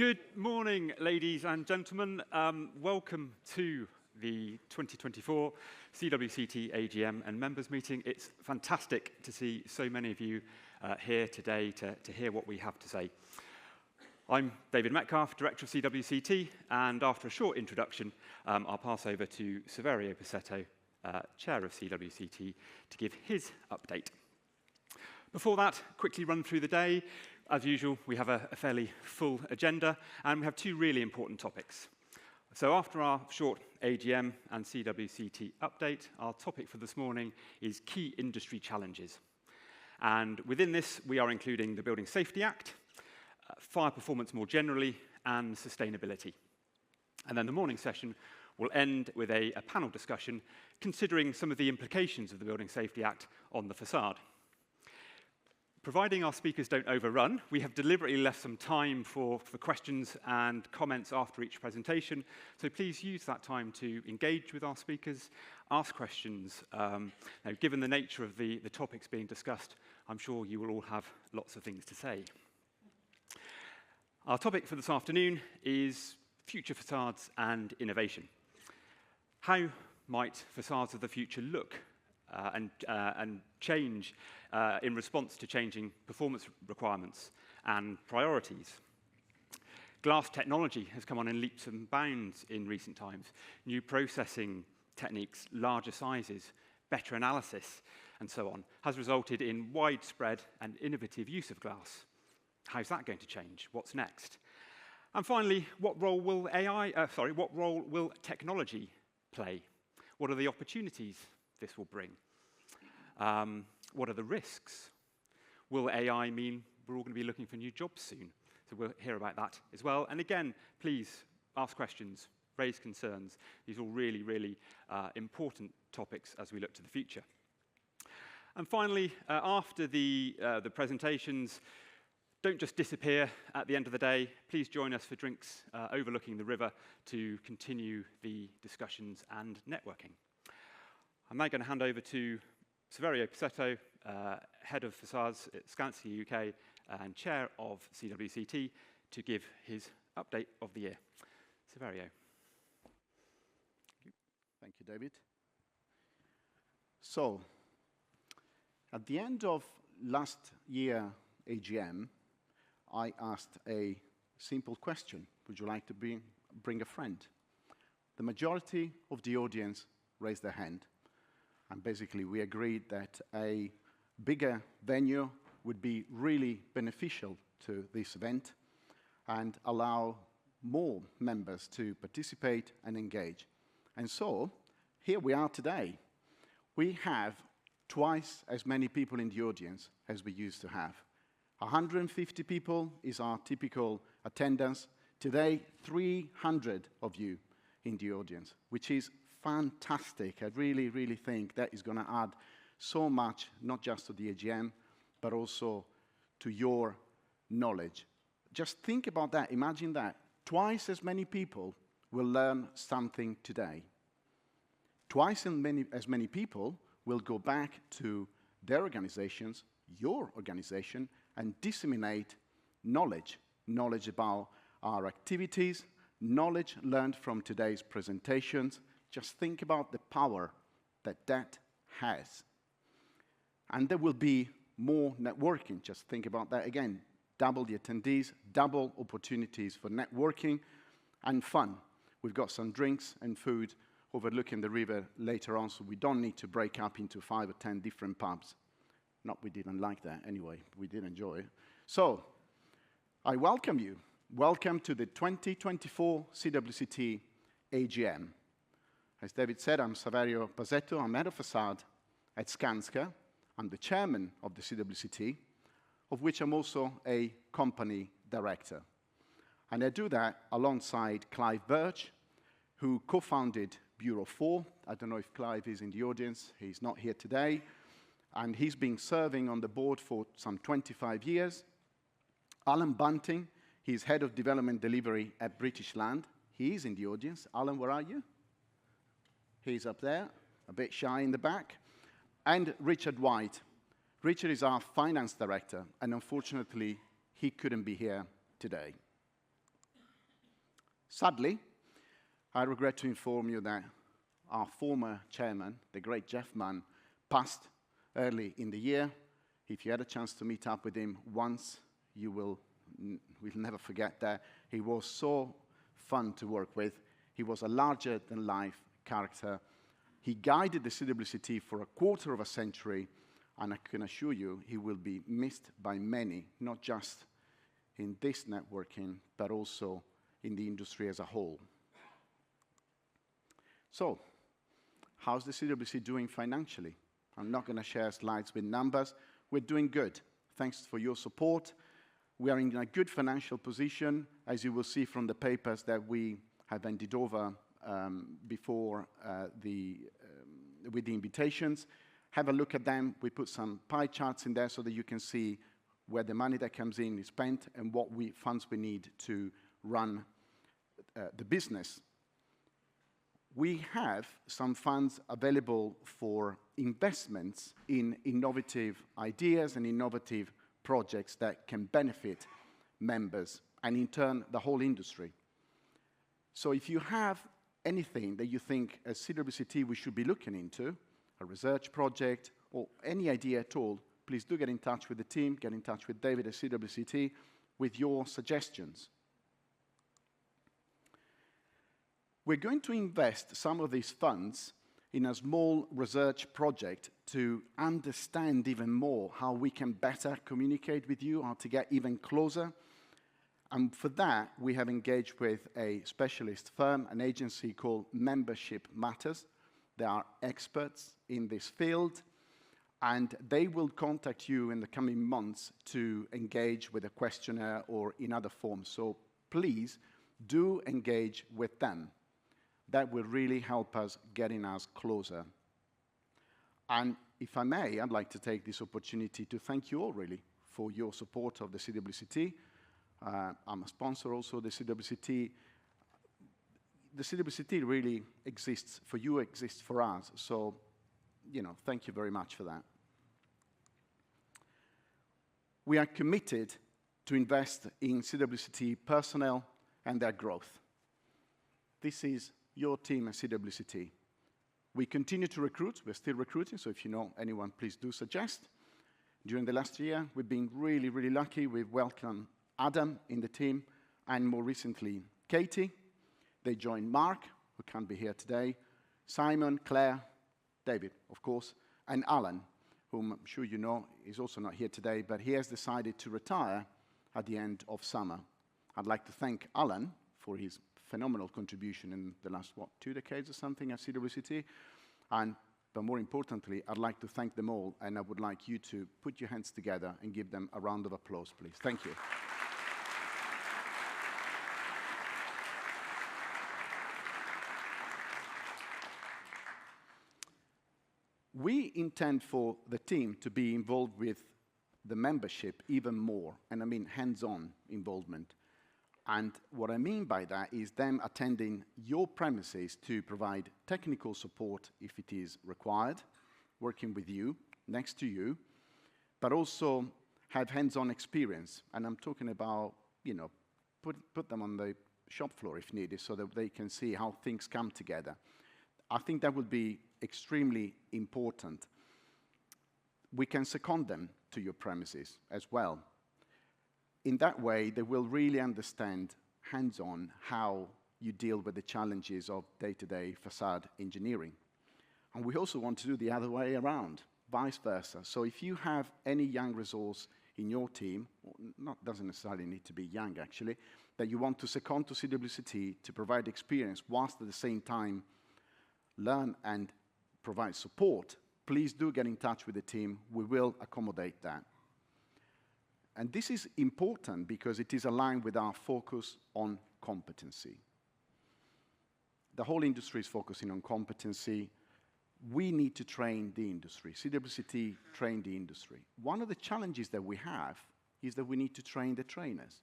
Good morning, ladies and gentlemen. Welcome to the 2024 CWCT AGM and members meeting. It's fantastic to see so many of you here today to hear what we have to say. I'm David Metcalfe, Director of CWCT, and after a short introduction, I'll pass over to Saverio Pasetto, Chair of CWCT, to give his update. Before that, quickly run through the day. As usual, we have a fairly full agenda, and we have two really important topics. So after our short AGM and CWCT update, our topic for this morning is key industry challenges. And within this, we are including the Building Safety Act, fire performance more generally, and sustainability. And then the morning session will end with a panel discussion considering some of the implications of the Building Safety Act on the facade. Providing our speakers don't overrun, we have deliberately left some time for questions and comments after each presentation, so please use that time to engage with our speakers, ask questions. Now, given the nature of the topics being discussed, I'm sure you will all have lots of things to say. Our topic for this afternoon is future facades and innovation. How might facades of the future look and change in response to changing performance requirements and priorities? Glass technology has come on in leaps and bounds in recent times. New processing techniques, larger sizes, better analysis, and so on, has resulted in widespread and innovative use of glass. How's that going to change? What's next? And finally, what role will technology play? What are the opportunities this will bring? What are the risks? Will AI mean we're all going to be looking for new jobs soon? So we'll hear about that as well. And again, please ask questions, raise concerns. These are all really, really important topics as we look to the future. And finally, after the presentations, don't just disappear at the end of the day. Please join us for drinks overlooking the river to continue the discussions and networking. I'm now going to hand over to Saverio Pasetto, Head of Facades at Skanska UK and Chair of CWCT, to give his update of the year. Saverio. Thank you, David. So, at the end of last year AGM, I asked a simple question. Would you like to bring a friend? The majority of the audience raised their hand. And basically, we agreed that a bigger venue would be really beneficial to this event and allow more members to participate and engage. And so, here we are today. We have twice as many people in the audience as we used to have. 150 people is our typical attendance. Today, 300 of you in the audience, which is fantastic. I really, really think that is going to add so much, not just to the AGM, but also to your knowledge. Just think about that. Imagine that. Twice as many people will learn something today. Twice as many people will go back to their organizations, your organization, and disseminate knowledge. Knowledge about our activities, knowledge learned from today's presentations. Just think about the power that that has. And there will be more networking. Just think about that again. Double the attendees, double opportunities for networking and fun. We've got some drinks and food overlooking the river later on, so we don't need to break up into 5 or 10 different pubs. Not we didn't like that anyway. We did enjoy it. So, I welcome you. Welcome to the 2024 CWCT AGM. As David said, I'm Saverio Pasetto. I'm Head of Facade at Skanska. I'm the Chairman of the CWCT, of which I'm also a Company Director. And I do that alongside Clive Birch, who co-founded Bureau 4. I don't know if Clive is in the audience. He's not here today. And he's been serving on the board for some 25 years. Alan Bunting, he's Head of Development Delivery at British Land. He is in the audience. Alan, where are you? He's up there, a bit shy in the back. And Richard White. Richard is our Finance Director, and unfortunately, he couldn't be here today. Sadly, I regret to inform you that our former chairman, the great Jeff Mann, passed early in the year. If you had a chance to meet up with him once, you will never forget that. He was so fun to work with. He was a larger-than-life character. He guided the CWCT for a quarter of a century, and I can assure you he will be missed by many, not just in this networking, but also in the industry as a whole. So, how's the CWC doing financially? I'm not going to share slides with numbers. We're doing good. Thanks for your support. We are in a good financial position, as you will see from the papers that we have handed over before with the invitations. Have a look at them. We put some pie charts in there so that you can see where the money that comes in is spent and what funds we need to run the business. We have some funds available for investments in innovative ideas and innovative projects that can benefit members and, in turn, the whole industry. So if you have anything that you think as CWCT we should be looking into, a research project or any idea at all, please do get in touch with the team, get in touch with David at CWCT with your suggestions. We're going to invest some of these funds in a small research project to understand even more how we can better communicate with you, how to get even closer. And for that, we have engaged with a specialist firm, an agency called Membership Matters. They are experts in this field, and they will contact you in the coming months to engage with a questionnaire or in other forms. So please do engage with them. That will really help us getting us closer. And if I may, I'd like to take this opportunity to thank you all, really, for your support of the CWCT. I'm a sponsor also of the CWCT. The CWCT really exists for you, exists for us. So, thank you very much for that. We are committed to invest in CWCT personnel and their growth. This is your team at CWCT. We continue to recruit. We're still recruiting, so if you know anyone, please do suggest. During the last year, we've been really, really lucky. We've welcomed Adam in the team, and more recently, Katie. They joined Mark, who can't be here today, Simon, Claire, David, of course, and Alan, whom I'm sure you know is also not here today, but he has decided to retire at the end of summer. I'd like to thank Alan for his phenomenal contribution in the last, 2 decades or something at CWCT. But more importantly, I'd like to thank them all, and I would like you to put your hands together and give them a round of applause, please. Thank you. We intend for the team to be involved with the membership even more, and I mean hands-on involvement. And what I mean by that is them attending your premises to provide technical support if it is required, working with you, next to you, but also have hands-on experience. And I'm talking about, put them on the shop floor if needed so that they can see how things come together. I think that would be extremely important. We can second them to your premises as well. In that way, they will really understand hands-on how you deal with the challenges of day-to-day facade engineering. And we also want to do the other way around, vice versa. So if you have any young resource in your team, doesn't necessarily need to be young actually, that you want to second to CWCT to provide experience whilst at the same time learn and provide support, please do get in touch with the team. We will accommodate that. And this is important because it is aligned with our focus on competency. The whole industry is focusing on competency. We need to train the industry. CWCT train the industry. One of the challenges that we have is that we need to train the trainers.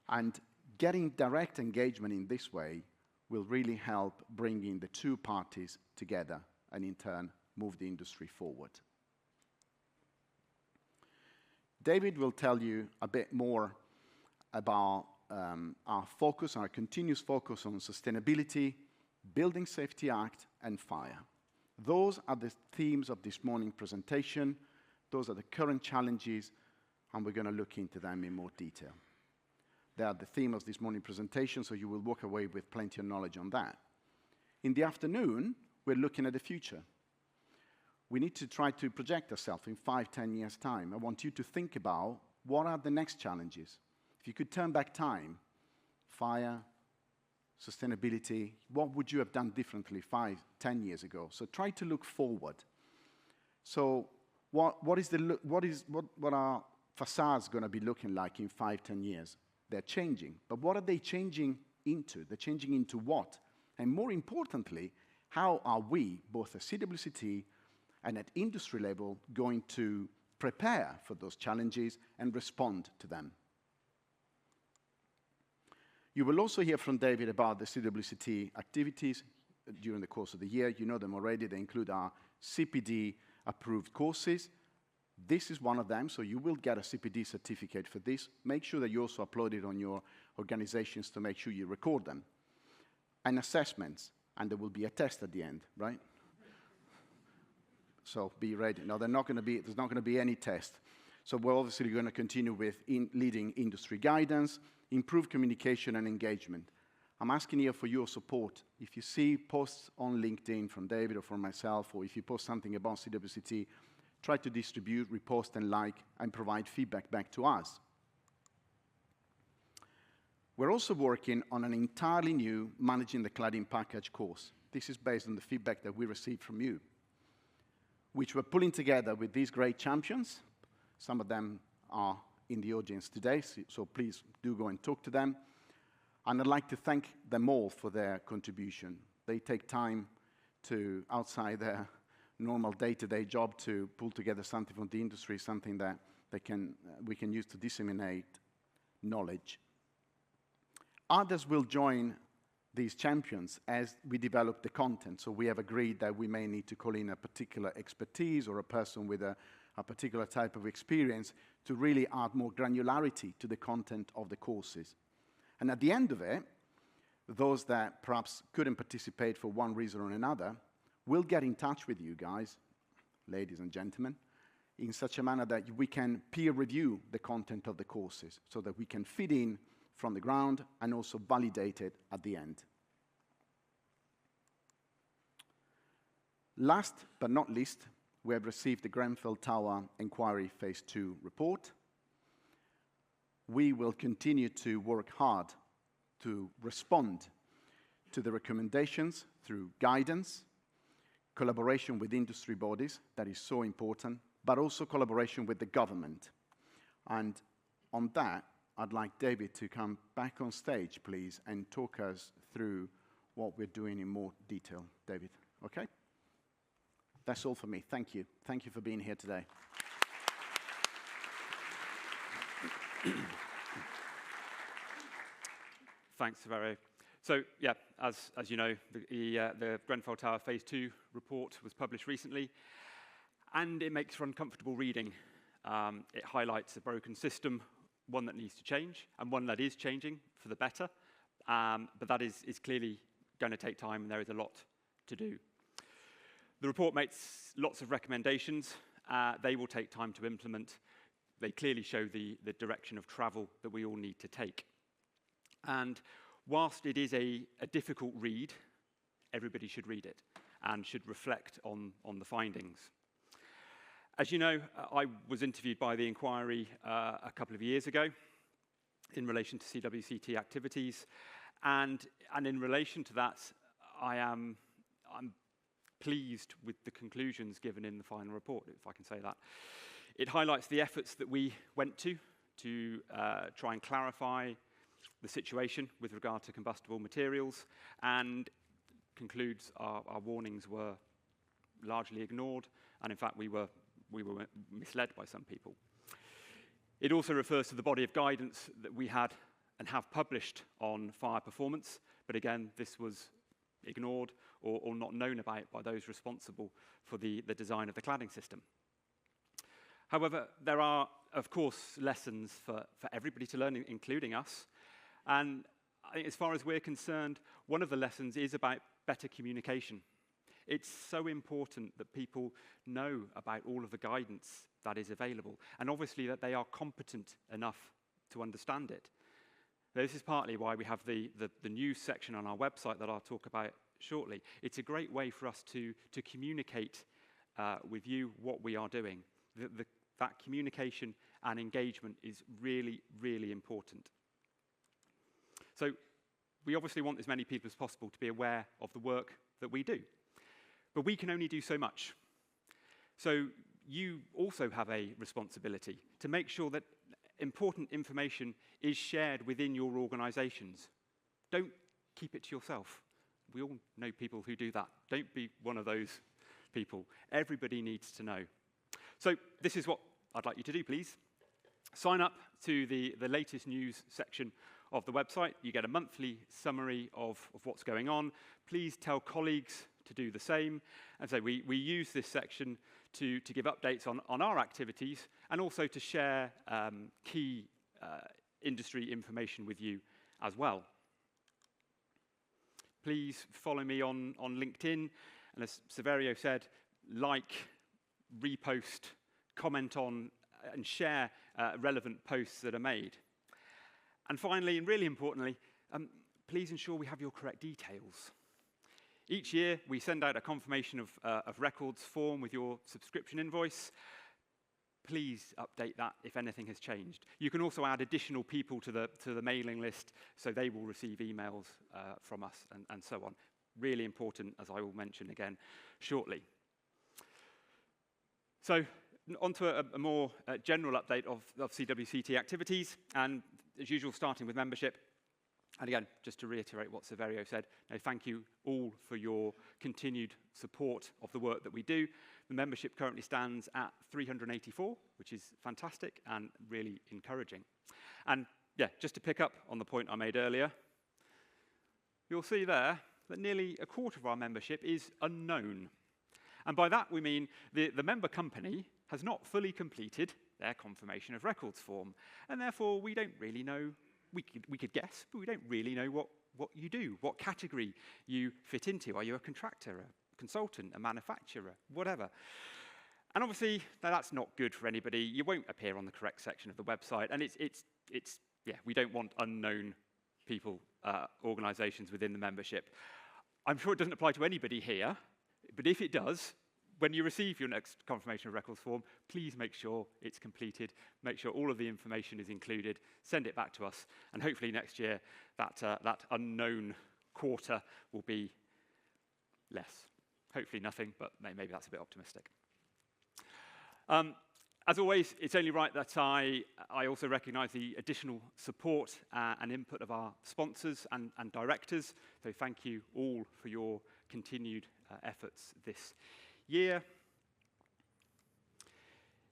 And getting direct engagement in this way will really help bringing the two parties together and in turn move the industry forward. David will tell you a bit more about our focus, our continuous focus on sustainability, Building Safety Act, and fire. Those are the themes of this morning's presentation. Those are the current challenges, and we're going to look into them in more detail. They are the theme of this morning's presentation, so you will walk away with plenty of knowledge on that. In the afternoon, we're looking at the future. We need to try to project ourselves in 5-10 years' time. I want you to think about what are the next challenges. If you could turn back time, fire, sustainability, what would you have done differently 5-10 years ago? So try to look forward. So what are facades going to be looking like in 5-10 years? They're changing, but what are they changing into? They're changing into what? And more importantly, how are we, both at CWCT and at industry level, going to prepare for those challenges and respond to them? You will also hear from David about the CWCT activities during the course of the year. You know them already. They include our CPD-approved courses. This is one of them, so you will get a CPD certificate for this. Make sure that you also upload it on your organizations to make sure you record them. And assessments, and there will be a test at the end, right? So be ready. No, there's not going to be any test. So we're obviously going to continue with leading industry guidance, improve communication and engagement. I'm asking here for your support. If you see posts on LinkedIn from David or from myself, or if you post something about CWCT, try to distribute, repost, and like, and provide feedback back to us. We're also working on an entirely new Managing the Cladding Package course. This is based on the feedback that we received from you, which we're pulling together with these great champions. Some of them are in the audience today, so please do go and talk to them. And I'd like to thank them all for their contribution. They take time to, outside their normal day-to-day job, to pull together something from the industry, something that we can use to disseminate knowledge. Others will join these champions as we develop the content. So we have agreed that we may need to call in a particular expertise or a person with a particular type of experience to really add more granularity to the content of the courses. And at the end of it, those that perhaps couldn't participate for one reason or another will get in touch with you guys, ladies and gentlemen, in such a manner that we can peer review the content of the courses so that we can fit in from the ground and also validate it at the end. Last but not least, we have received the Grenfell Tower Inquiry Phase 2 report. We will continue to work hard to respond to the recommendations through guidance, collaboration with industry bodies, that is so important, but also collaboration with the government. And on that, I'd like David to come back on stage, please, and talk us through what we're doing in more detail. David, okay? That's all for me. Thank you. Thank you for being here today. Thanks, Saverio. So, yeah, as you know, the Grenfell Tower Phase 2 report was published recently, and it makes for uncomfortable reading. It highlights a broken system, one that needs to change, and one that is changing for the better, but that is clearly going to take time, and there is a lot to do. The report makes lots of recommendations. They will take time to implement. They clearly show the direction of travel that we all need to take. And whilst it is a difficult read, everybody should read it and should reflect on the findings. As you know, I was interviewed by the inquiry a couple of years ago in relation to CWCT activities, and in relation to that, I'm pleased with the conclusions given in the final report, if I can say that. It highlights the efforts that we went to try and clarify the situation with regard to combustible materials, and concludes our warnings were largely ignored, and in fact we were misled by some people. It also refers to the body of guidance that we had and have published on fire performance, but again, this was ignored or not known about by those responsible for the design of the cladding system. However, there are, of course, lessons for everybody to learn, including us, And I think as far as we're concerned, one of the lessons is about better communication. It's so important that people know about all of the guidance that is available, and obviously that they are competent enough to understand it. This is partly why we have the news section on our website that I'll talk about shortly. It's a great way for us to communicate with you what we are doing. That communication and engagement is really, really important. So we obviously want as many people as possible to be aware of the work that we do. But we can only do so much. So you also have a responsibility to make sure that important information is shared within your organizations. Don't keep it to yourself. We all know people who do that. Don't be one of those people. Everybody needs to know. So this is what I'd like you to do, please. Sign up to the latest news section of the website. You get a monthly summary of what's going on. Please tell colleagues to do the same. And so we use this section to give updates on our activities and also to share key industry information with you as well. Please follow me on LinkedIn. And as Saverio said, like, repost, comment on, and share relevant posts that are made. And finally, and really importantly, please ensure we have your correct details. Each year, we send out a confirmation of records form with your subscription invoice. Please update that if anything has changed. You can also add additional people to the mailing list, so they will receive emails from us and so on. Really important, as I will mention again shortly. So, on to a more general update of CWCT activities, and as usual, starting with membership. And again, just to reiterate what Saverio said, thank you all for your continued support of the work that we do. The membership currently stands at 384, which is fantastic and really encouraging. And yeah, just to pick up on the point I made earlier, you'll see there that nearly a quarter of our membership is unknown. And by that we mean the member company has not fully completed their confirmation of records form, and therefore we don't really know. We could guess, but we don't really know what you do, what category you fit into. Are you a contractor, a consultant, a manufacturer, whatever? And obviously, that's not good for anybody. You won't appear on the correct section of the website, and yeah, we don't want unknown people, organizations within the membership. I'm sure it doesn't apply to anybody here, but if it does, when you receive your next confirmation of records form, please make sure it's completed, make sure all of the information is included, send it back to us, and hopefully next year that unknown quarter will be less. Hopefully nothing, but maybe that's a bit optimistic. As always, it's only right that I also recognise the additional support and input of our sponsors and directors, so thank you all for your continued efforts this year.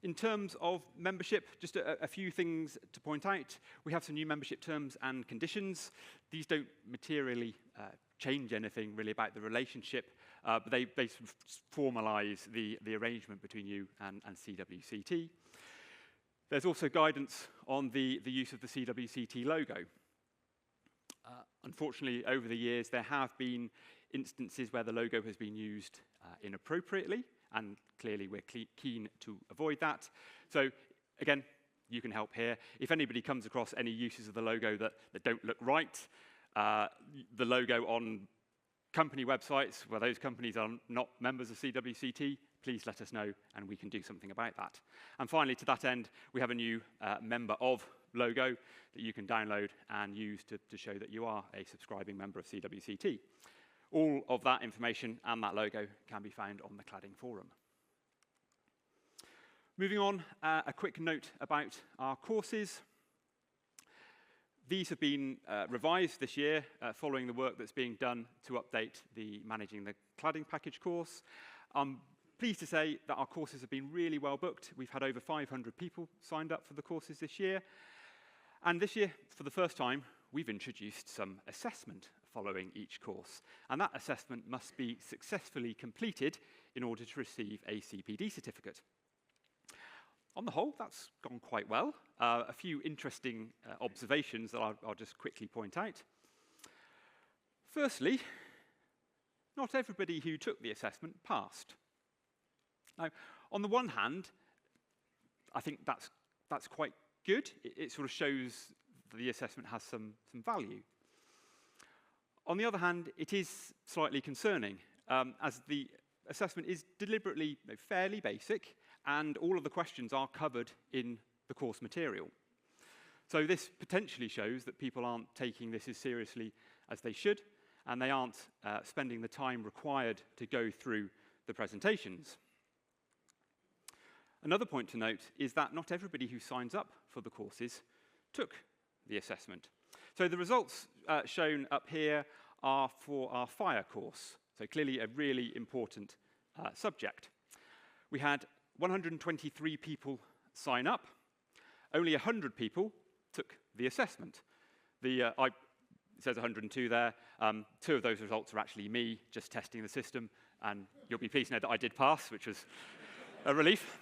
In terms of membership, just a few things to point out. We have some new membership terms and conditions. These don't materially change anything really about the relationship, but they sort of formalise the arrangement between you and CWCT. There's also guidance on the use of the CWCT logo. Unfortunately, over the years, there have been instances where the logo has been used inappropriately, and clearly we're keen to avoid that. So again, you can help here. If anybody comes across any uses of the logo that don't look right, the logo on company websites where those companies are not members of CWCT, please let us know and we can do something about that. And finally, to that end, we have a new member of logo that you can download and use to show that you are a subscribing member of CWCT. All of that information and that logo can be found on the Cladding Forum. Moving on, a quick note about our courses. These have been revised this year following the work that's being done to update the Managing the Cladding Package course. I'm pleased to say that our courses have been really well booked. We've had over 500 people signed up for the courses this year. And this year, for the first time, we've introduced some assessment following each course. And that assessment must be successfully completed in order to receive a CPD certificate. on the whole, that's gone quite well. A few interesting observations that I'll just quickly point out. Firstly, not everybody who took the assessment passed. Now, on the one hand, I think that's quite good. It sort of shows that the assessment has some value. On the other hand, it is slightly concerning, as the assessment is deliberately fairly basic, and all of the questions are covered in the course material. So this potentially shows that people aren't taking this as seriously as they should, and they aren't spending the time required to go through the presentations. Another point to note is that not everybody who signs up for the courses took the assessment. So the results shown up here are for our fire course, so clearly a really important subject. We had 123 people sign up. Only 100 people took the assessment. It says 102 there. 2 of those results are actually me just testing the system, and you'll be pleased to know that I did pass, which was a relief.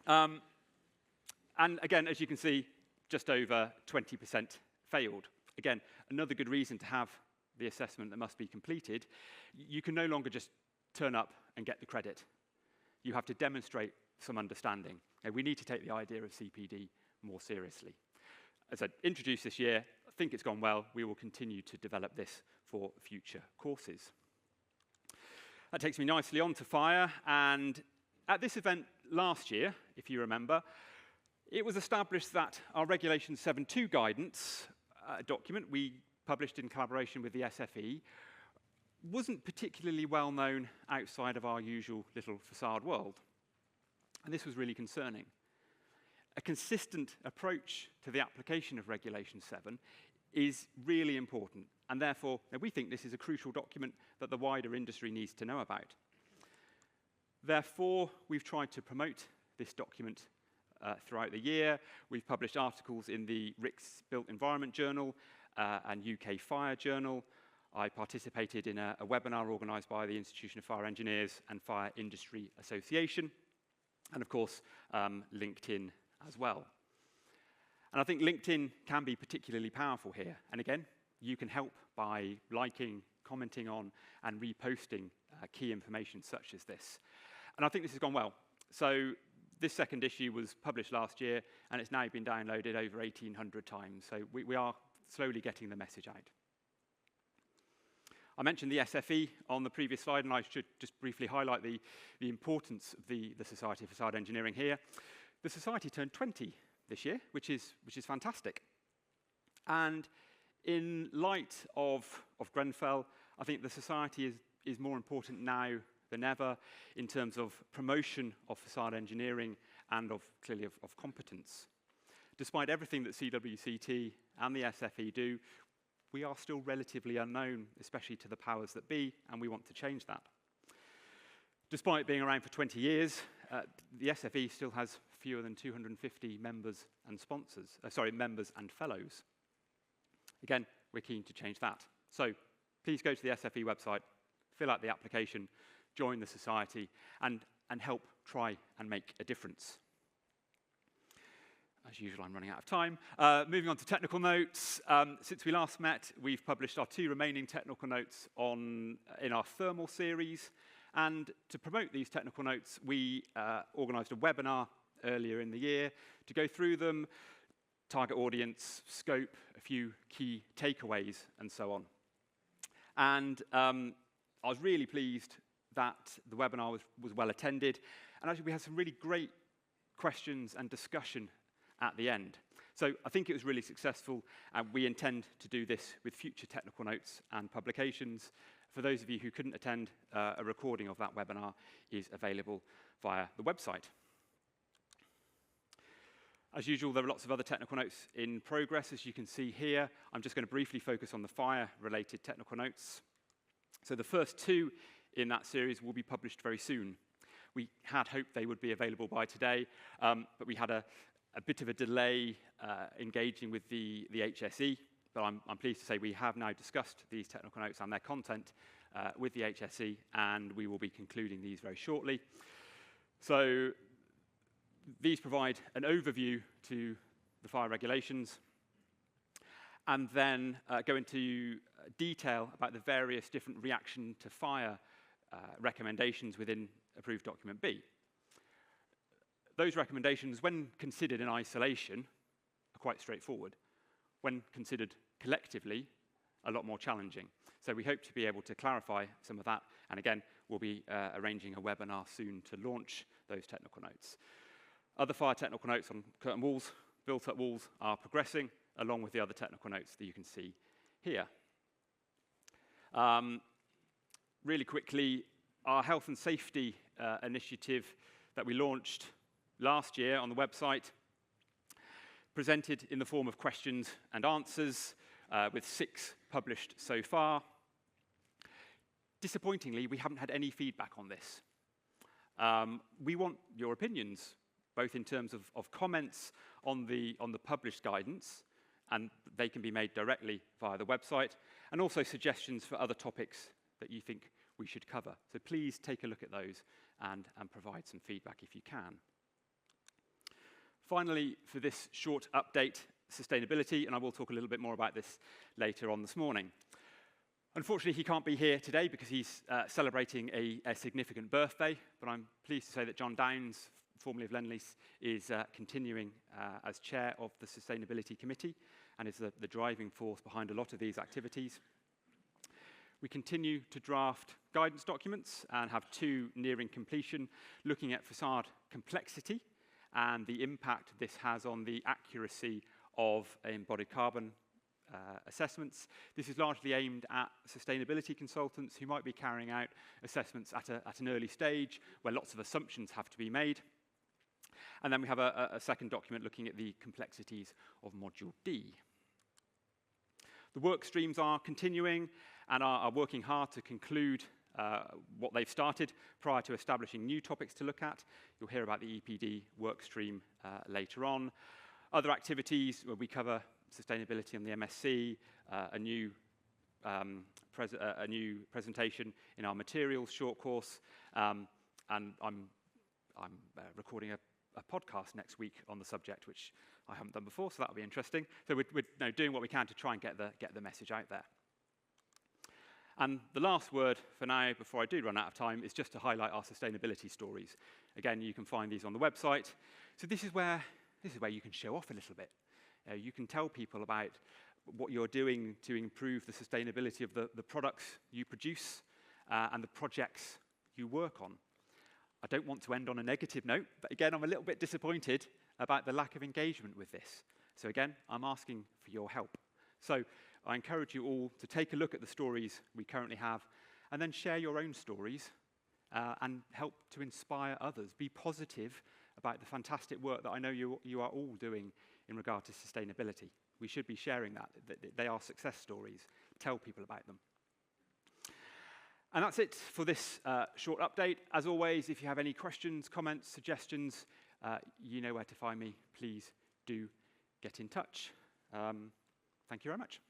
And again, as you can see, just over 20% failed. Again, another good reason to have the assessment that must be completed. You can no longer just turn up and get the credit. You have to demonstrate some understanding. And we need to take the idea of CPD more seriously. As I introduced this year, I think it's gone well. We will continue to develop this for future courses. That takes me nicely on to fire. And at this event last year, if you remember, it was established that our Regulation 7.2 guidance document we published in collaboration with the SFE wasn't particularly well known outside of our usual little facade world. And this was really concerning. A consistent approach to the application of Regulation 7 is really important, and therefore we think this is a crucial document that the wider industry needs to know about. Therefore, we've tried to promote this document throughout the year. We've published articles in the RICS Built Environment Journal and UK Fire Journal. I participated in a webinar organised by the Institution of Fire Engineers and Fire Industry Association, and of course, LinkedIn as well. And I think LinkedIn can be particularly powerful here. And again, you can help by liking, commenting on, and reposting key information such as this. And I think this has gone well. So this second issue was published last year, and it's now been downloaded over 1,800 times. So we are slowly getting the message out. I mentioned the SFE on the previous slide, and I should just briefly highlight the importance of the Society of Facade Engineering here. The Society turned 20 this year, which is fantastic. And in light of Grenfell, I think the Society is more important now than ever in terms of promotion of facade engineering and clearly of competence. Despite everything that CWCT and the SFE do, we are still relatively unknown, especially to the powers that be, and we want to change that. Despite being around for 20 years, the SFE still has fewer than 250 members and members and fellows. Again, we're keen to change that. So please go to the SFE website, fill out the application, join the society, and help try and make a difference. As usual, I'm running out of time. Moving on to technical notes. Since we last met, we've published our 2 remaining technical notes in our thermal series. And to promote these technical notes, we organised a webinar earlier in the year to go through them, target audience, scope, a few key takeaways, and so on. And I was really pleased that the webinar was well attended. And actually, we had some really great questions and discussion at the end. So I think it was really successful, and we intend to do this with future technical notes and publications. For those of you who couldn't attend, a recording of that webinar is available via the website. As usual, there are lots of other technical notes in progress, as you can see here. I'm just going to briefly focus on the fire-related technical notes. So the first 2 in that series will be published very soon. We had hoped they would be available by today, but we had a bit of a delay engaging with the HSE, but I'm pleased to say we have now discussed these technical notes and their content with the HSE, and we will be concluding these very shortly. So These provide an overview to the fire regulations, and then go into detail about the various different reaction to fire recommendations within approved document B. Those recommendations, when considered in isolation, are quite straightforward. When considered collectively, a lot more challenging. So we hope to be able to clarify some of that, and again, we'll be arranging a webinar soon to launch those technical notes. Other fire technical notes on curtain walls, built-up walls are progressing, along with the other technical notes that you can see here. Really quickly, our health and safety initiative that we launched last year on the website, presented in the form of questions and answers, with 6 published so far. Disappointingly, we haven't had any feedback on this. We want your opinions, both in terms of comments on the published guidance, and they can be made directly via the website, and also suggestions for other topics that you think we should cover. So please take a look at those and provide some feedback if you can. Finally, for this short update, sustainability, and I will talk a little bit more about this later on this morning. Unfortunately, he can't be here today because he's celebrating a significant birthday, but I'm pleased to say that John Downs, formerly of Lendlease, is continuing as chair of the Sustainability Committee and is the driving force behind a lot of these activities. We continue to draft guidance documents and have 2 nearing completion, looking at facade complexity and the impact this has on the accuracy of embodied carbon assessments. This is largely aimed at sustainability consultants who might be carrying out assessments at an early stage where lots of assumptions have to be made. And then we have a second document looking at the complexities of Module D. The work streams are continuing and are working hard to conclude what they've started prior to establishing new topics to look at. You'll hear about the EPD work stream later on. Other activities where we cover sustainability on the MSc, a new presentation in our materials short course, and I'm recording a podcast next week on the subject, which I haven't done before, so that'll be interesting. So we're doing what we can to try and get the message out there. And the last word for now, before I do run out of time, is just to highlight our sustainability stories. Again, you can find these on the website. So this is where you can show off a little bit. You can tell people about what you're doing to improve the sustainability of the products you produce and the projects you work on. I don't want to end on a negative note, but again, I'm a little bit disappointed about the lack of engagement with this. So again, I'm asking for your help. So I encourage you all to take a look at the stories we currently have and then share your own stories and help to inspire others. Be positive about the fantastic work that I know you are all doing in regard to sustainability. We should be sharing that. They are success stories. Tell people about them. And that's it for this short update. As always, if you have any questions, comments, suggestions, you know where to find me. Please do get in touch. Thank you very much.